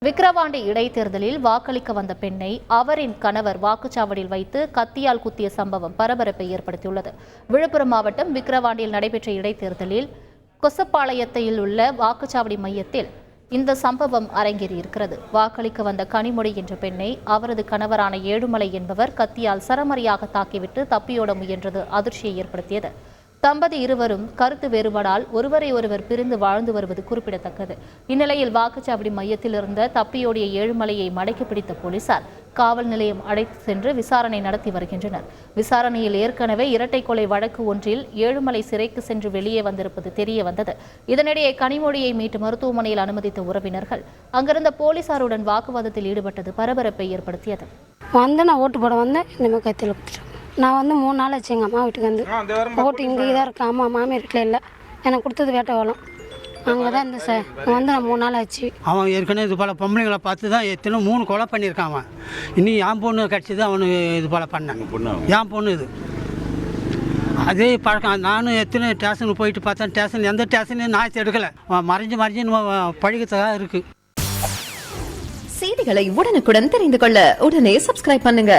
விக்கிரவாண்டி இடைத்தேர்தலில் வாக்களிக்க வந்த பெண்ணை அவரின் கணவர் வாக்குச்சாவடியில் வைத்து கத்தியால் குத்திய சம்பவம் பரபரப்பை ஏற்படுத்தியுள்ளது. விழுப்புரம் மாவட்டம் விக்கிரவாண்டியில் நடைபெற்ற இடைத்தேர்தலில் கொசப்பாளையத்தில் உள்ள வாக்குச்சாவடி மையத்தில் இந்த சம்பவம் அரங்கேறியிருக்கிறது. வாக்களிக்க வந்த கனிமொழி என்ற பெண்ணை அவரது கணவரான ஏழுமலை என்பவர் கத்தியால் சரமரியாக தாக்கிவிட்டு தப்பியோட முயன்றது அதிர்ச்சியை ஏற்படுத்தியது. தம்பதி இருவரும் கருத்து வேறுபாடால் ஒருவரை ஒருவர் பிரிந்து வாழ்ந்து வருவது குறிப்பிடத்தக்கது. இந்நிலையில் வாக்குச்சாவடி மையத்தில் இருந்த தப்பியோடிய ஏழுமலையை மடக்கி பிடித்த போலீசார் காவல் நிலையம் அழைத்து சென்று விசாரணை நடத்தி வருகின்றனர். விசாரணையில் ஏற்கனவே இரட்டை கொலை வழக்கு ஒன்றில் ஏழுமலை சிறைக்கு சென்று வெளியே வந்திருப்பது தெரிய வந்தது. இதனிடையே கனிமொழியை மீட்டு மருத்துவமனையில் அனுமதித்த உறவினர்கள் அங்கிருந்த போலீசாருடன் வாக்குவாதத்தில் ஈடுபட்டது பரபரப்பை ஏற்படுத்தியது. நான் ஓட்டு போட வந்தேன். இந்த கத்தியில் நான் 3 நாள் ஆச்சு எங்கள் அம்மா வீட்டுக்கு வந்து ஓட்டு இங்கே தான் இருக்கேன். அம்மா மாமியார் வீட்டில் இல்லை, எனக்கு கொடுத்தது வேட்டவாளம் அங்கே தான் இந்த சார் நான் 3 நாள் ஆச்சு. அவன் ஏற்கனவே இது போல் பொம்பளைங்களை பார்த்து தான் எத்தனை 3 கொலை பண்ணியிருக்கான். அவன் இன்னும் என் பொண்ணு கிடச்சிது அவனு இது போல் பண்ணான். என் பொண்ணு இது அதே பழக்கம். நானும் எத்தனை ஸ்டேஷனுக்கு போயிட்டு பார்த்தேன். ஸ்டேஷன் எந்த ஸ்டேஷனையும் நான் எடுக்கலை. மறைஞ்சு பழிக்கத்தாக இருக்குது. செய்திகளை உடனுக்குடன் தெரிந்து கொள்ள உடனே சப்ஸ்கிரைப் பண்ணுங்க.